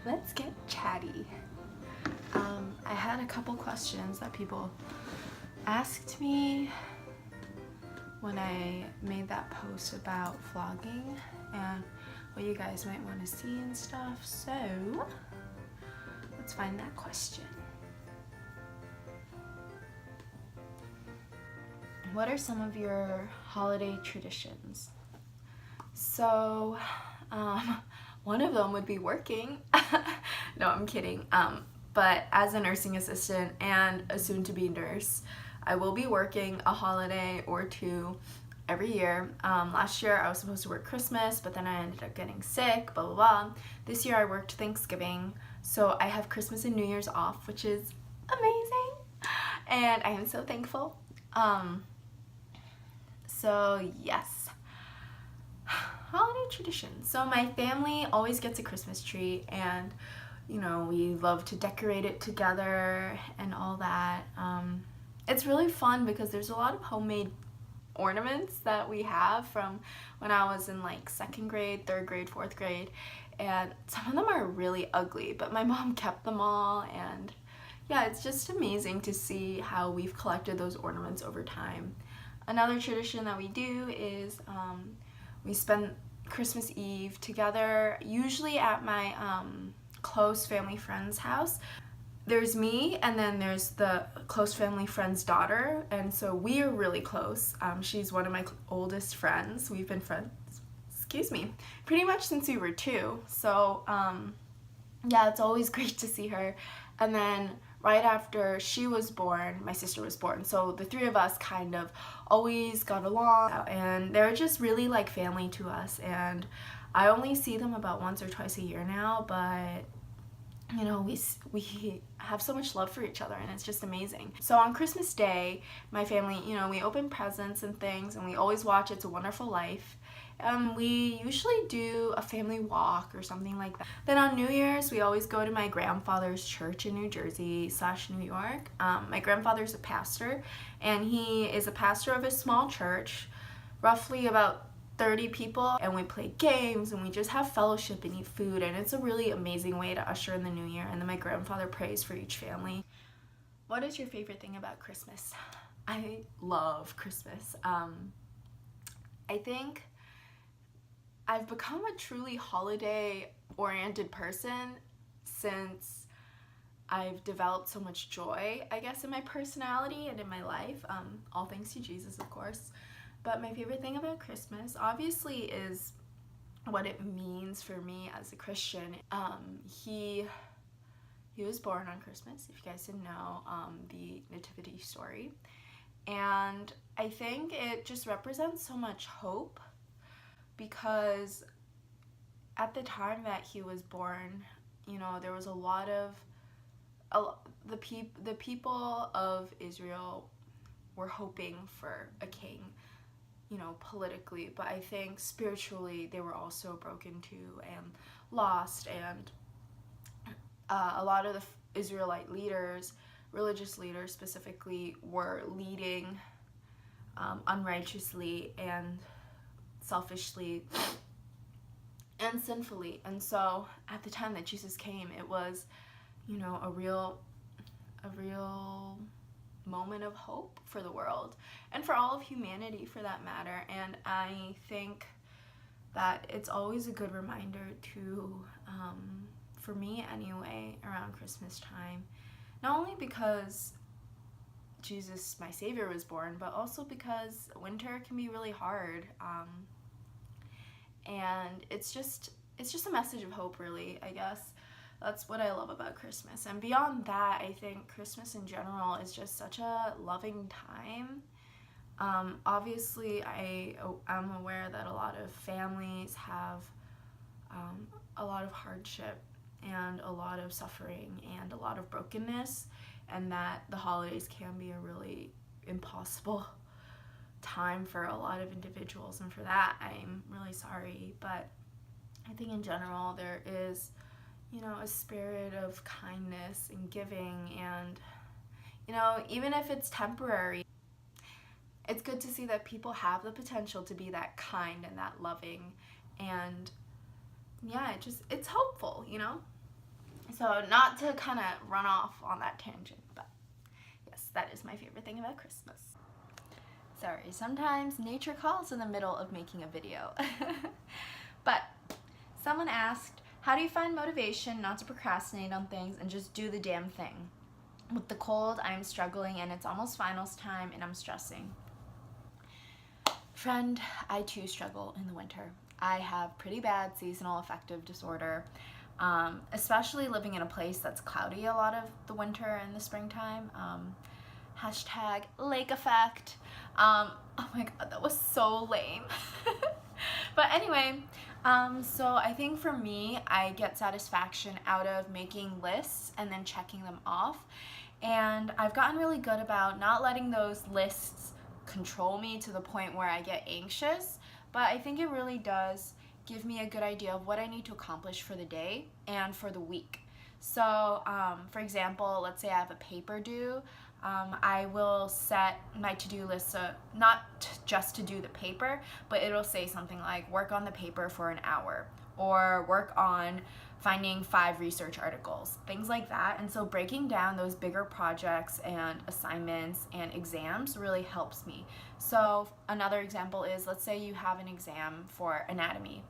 let's get chatty. I had a couple questions that people asked me when I made that post about vlogging and what you guys might want to see and stuff, so let's find that question. What are some of your holiday traditions? So, one of them would be working. No, I'm kidding. But as a nursing assistant and a soon-to-be nurse, I will be working a holiday or two every year. Last year I was supposed to work Christmas, but then I ended up getting sick, blah, blah, blah. This year I worked Thanksgiving, so I have Christmas and New Year's off, which is amazing, and I am so thankful. So yes. Holiday traditions. So my family always gets a Christmas tree, and you know, we love to decorate it together and all that. It's really fun because there's a lot of homemade ornaments that we have from when I was in like 2nd grade, 3rd grade, 4th grade, and some of them are really ugly, but my mom kept them all, and yeah, it's just amazing to see how we've collected those ornaments over time. Another tradition that we do is we spend Christmas Eve together, usually at my close family friend's house. There's me, and then there's the close family friend's daughter, and so we are really close. She's one of my oldest friends. We've been friends, pretty much since we were 2. So yeah, it's always great to see her. And then right after she was born, my sister was born. So the 3 of us kind of always got along, and they're just really like family to us. And I only see them about once or twice a year now, but you know, we have so much love for each other, and it's just amazing. So on Christmas Day, my family, you know, we open presents and things, and we always watch It's a Wonderful Life. We usually do a family walk or something like that. Then on New Year's, we always go to my grandfather's church in New Jersey / New York. My grandfather's a pastor, and he is a pastor of a small church, roughly about 30 people, and we play games and we just have fellowship and eat food, and it's a really amazing way to usher in the new year. And then my grandfather prays for each family. What is your favorite thing about Christmas? I love Christmas. I think I've become a truly holiday oriented person since I've developed so much joy, I guess, in my personality and in my life, all thanks to Jesus, of course. But my favorite thing about Christmas, obviously, is what it means for me as a Christian. He was born on Christmas, if you guys didn't know, the nativity story. And I think it just represents so much hope, because at the time that he was born, you know, there was a lot of, the people of Israel were hoping for a king, you know, politically, but I think spiritually they were also broken too and lost, and a lot of the Israelite leaders, religious leaders specifically, were leading unrighteously and selfishly and sinfully. And so at the time that Jesus came, it was, you know, a real moment of hope for the world and for all of humanity, for that matter. And I think that it's always a good reminder to, for me anyway, around Christmas time, not only because Jesus, my Savior, was born, but also because winter can be really hard, and it's just a message of hope, really, I guess. That's what I love about Christmas. And beyond that, I think Christmas in general is just such a loving time. Obviously, I'm aware that a lot of families have a lot of hardship and a lot of suffering and a lot of brokenness, and that the holidays can be a really impossible time for a lot of individuals, and for that I'm really sorry. But I think in general there is, you know, a spirit of kindness and giving, and, you know, even if it's temporary, it's good to see that people have the potential to be that kind and that loving, and yeah, it's hopeful, you know? So not to kind of run off on that tangent, but yes, that is my favorite thing about Christmas. Sorry, sometimes nature calls in the middle of making a video. But someone asked, how do you find motivation not to procrastinate on things and just do the damn thing? With the cold, I'm struggling and it's almost finals time and I'm stressing. Friend, I too struggle in the winter. I have pretty bad seasonal affective disorder, especially living in a place that's cloudy a lot of the winter and the springtime. Hashtag lake effect. Oh my god, that was so lame. But anyway, so I think for me, I get satisfaction out of making lists and then checking them off. And I've gotten really good about not letting those lists control me to the point where I get anxious, but I think it really does give me a good idea of what I need to accomplish for the day and for the week. So, for example, let's say I have a paper due. I will set my to-do list, not just to do the paper, but it'll say something like work on the paper for an hour or work on finding 5 research articles, things like that. And so breaking down those bigger projects and assignments and exams really helps me. So another example is, let's say you have an exam for anatomy.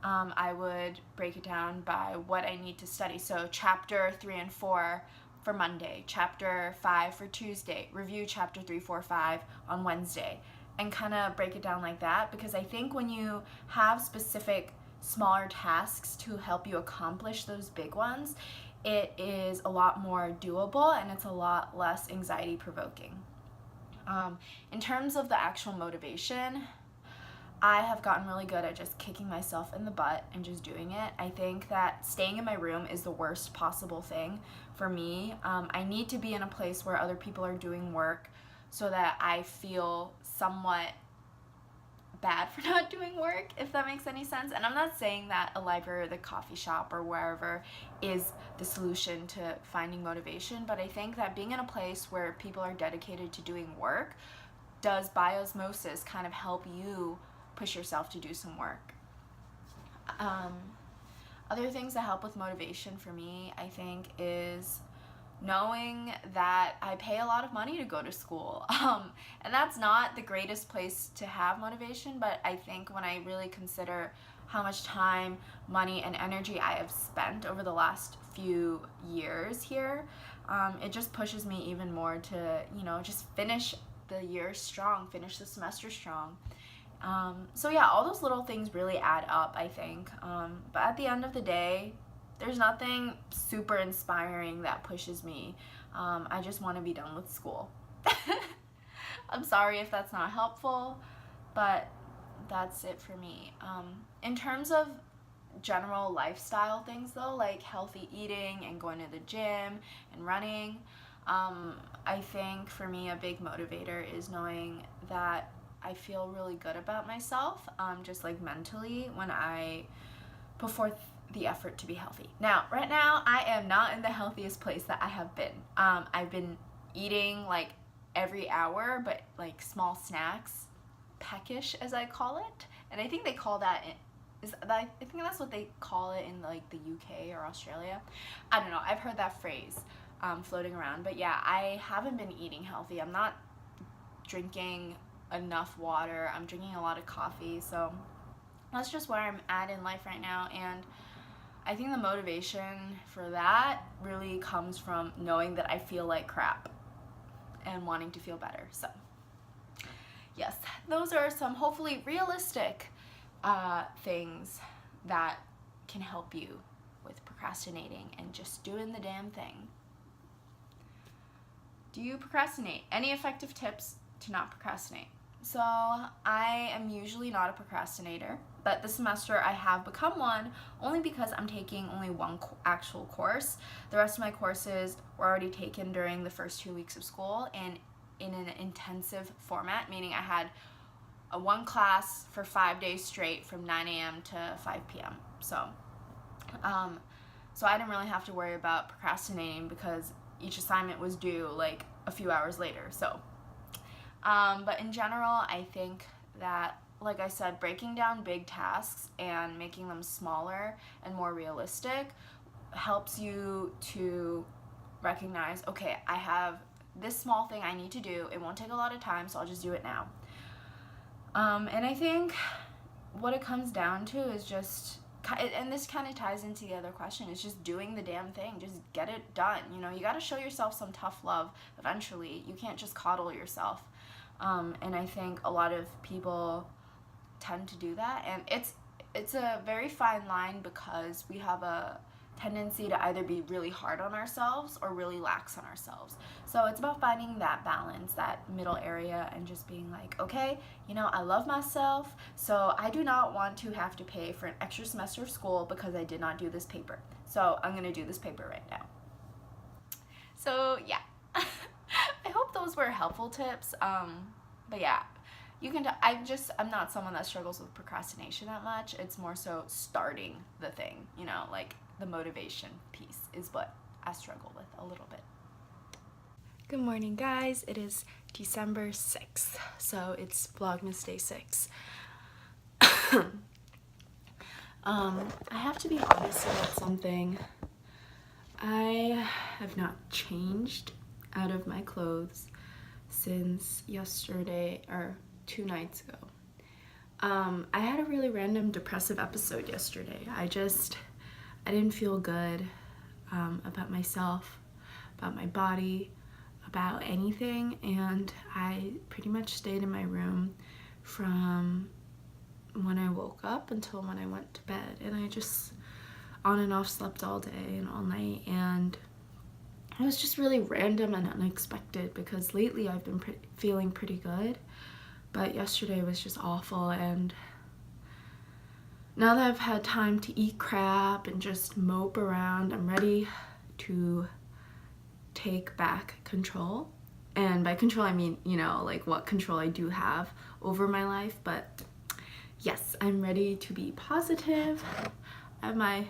I would break it down by what I need to study. So chapter 3 and 4 for Monday, chapter 5 for Tuesday, review chapter 3, 4, 5 on Wednesday, and kind of break it down like that, because I think when you have specific smaller tasks to help you accomplish those big ones, it is a lot more doable and it's a lot less anxiety provoking. In terms of the actual motivation, I have gotten really good at just kicking myself in the butt and just doing it. I think that staying in my room is the worst possible thing for me. I need to be in a place where other people are doing work so that I feel somewhat bad for not doing work, if that makes any sense. And I'm not saying that a library or the coffee shop or wherever is the solution to finding motivation, but I think that being in a place where people are dedicated to doing work does, by osmosis, kind of help you push yourself to do some work. Other things that help with motivation for me, I think, is knowing that I pay a lot of money to go to school. And that's not the greatest place to have motivation, but I think when I really consider how much time, money, and energy I have spent over the last few years here, it just pushes me even more to, just finish the year strong, finish the semester strong. So yeah, all those little things really add up, I think. But at the end of the day, there's nothing super inspiring that pushes me. I just want to be done with school. I'm sorry if that's not helpful, but that's it for me. In terms of general lifestyle things though, like healthy eating and going to the gym and running, I think for me a big motivator is knowing that I feel really good about myself, just like mentally, when I put forth the effort to be healthy. Now, right now, I am not in the healthiest place that I have been. I've been eating like every hour, but like small snacks, peckish as I call it, and I think they call that, I think that's what they call it in like the UK or Australia. I don't know, I've heard that phrase floating around, but yeah, I haven't been eating healthy. I'm not drinking enough water. I'm drinking a lot of coffee, so that's just where I'm at in life right now. And I think the motivation for that really comes from knowing that I feel like crap and wanting to feel better. So yes, those are some hopefully realistic things that can help you with procrastinating and just doing the damn thing. Do you procrastinate? Any effective tips to not procrastinate? So I am usually not a procrastinator, but this semester I have become one only because I'm taking only one actual course. The rest of my courses were already taken during the first 2 weeks of school and in an intensive format, meaning I had one class for 5 days straight from 9 a.m. to 5 p.m. So I didn't really have to worry about procrastinating because each assignment was due like a few hours later. So but in general, I think that, like I said, breaking down big tasks and making them smaller and more realistic helps you to recognize, okay, I have this small thing I need to do. It won't take a lot of time, so I'll just do it now. And I think what it comes down to is just, and this kind of ties into the other question, is just doing the damn thing. Just get it done. You know, you got to show yourself some tough love eventually. You can't just coddle yourself. And I think a lot of people tend to do that, and it's a very fine line, because we have a tendency to either be really hard on ourselves or really lax on ourselves. So it's about finding that balance, that middle area, and just being like, okay, you know, I love myself, so I do not want to have to pay for an extra semester of school because I did not do this paper. So I'm gonna do this paper right now. So yeah, I hope those were helpful tips. But yeah, you can, I'm not someone that struggles with procrastination that much. It's more so starting the thing, you know, like the motivation piece is what I struggle with a little bit. Good morning, guys. It is December 6th, so it's Vlogmas Day 6. I have to be honest about something. I have not changed out of my clothes since yesterday, or 2 nights ago. I had a really random depressive episode yesterday. I didn't feel good about myself, about my body, about anything, and I pretty much stayed in my room from when I woke up until when I went to bed, and I just on and off slept all day and all night, and it was just really random and unexpected, because lately I've been feeling pretty good, but yesterday was just awful. And now that I've had time to eat crap and just mope around, I'm ready to take back control. And by control, I mean, you know, like what control I do have over my life. But yes, I'm ready to be positive. I have I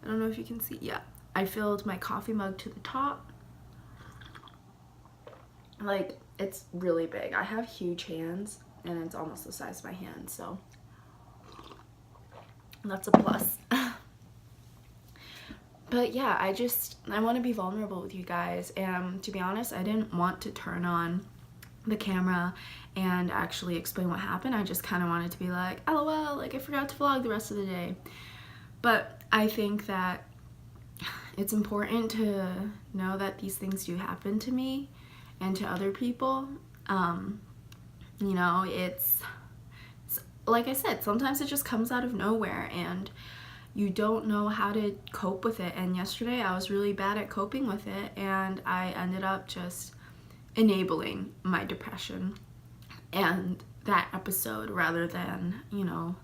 don't know if you can see, yeah, I filled my coffee mug to the top. Like, it's really big. I have huge hands, and it's almost the size of my hand, so that's a plus. But yeah, I want to be vulnerable with you guys, and to be honest, I didn't want to turn on the camera and actually explain what happened. I just kind of wanted to be like, LOL, like I forgot to vlog the rest of the day. But I think that it's important to know that these things do happen to me and to other people. You know, it's like I said, sometimes it just comes out of nowhere and you don't know how to cope with it. And yesterday I was really bad at coping with it, and I ended up just enabling my depression and that episode rather than, you know,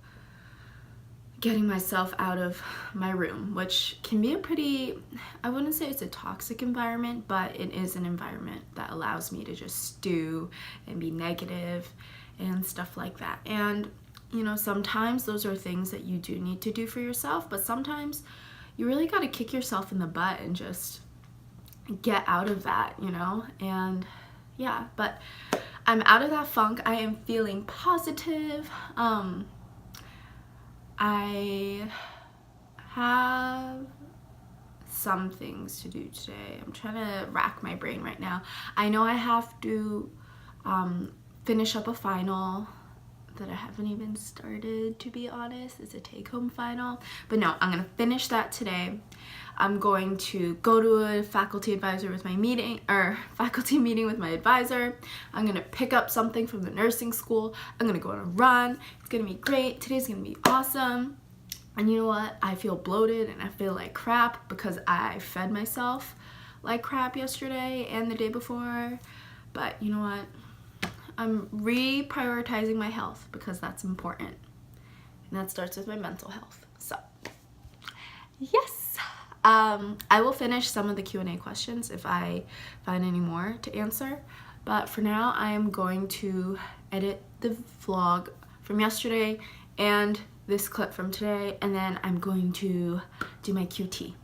getting myself out of my room, which can be a pretty, I wouldn't say it's a toxic environment, but it is an environment that allows me to just stew and be negative and stuff like that. And you know, sometimes those are things that you do need to do for yourself, but sometimes you really got to kick yourself in the butt and just get out of that, you know. And yeah, but I'm out of that funk. I am feeling positive. I have some things to do today. I'm trying to rack my brain right now. I know I have to finish up a final that I haven't even started, to be honest. It's a take-home final, but no, I'm gonna finish that today. I'm going to go to a faculty meeting with my advisor. I'm gonna pick up something from the nursing school. I'm gonna go on a run. It's gonna be great. Today's gonna be awesome. And you know what? I feel bloated and I feel like crap because I fed myself like crap yesterday and the day before. But you know what? I'm reprioritizing my health because that's important. And that starts with my mental health. So, yes. I will finish some of the Q&A questions if I find any more to answer. But for now, I am going to edit the vlog from yesterday and this clip from today. And then I'm going to do my QT.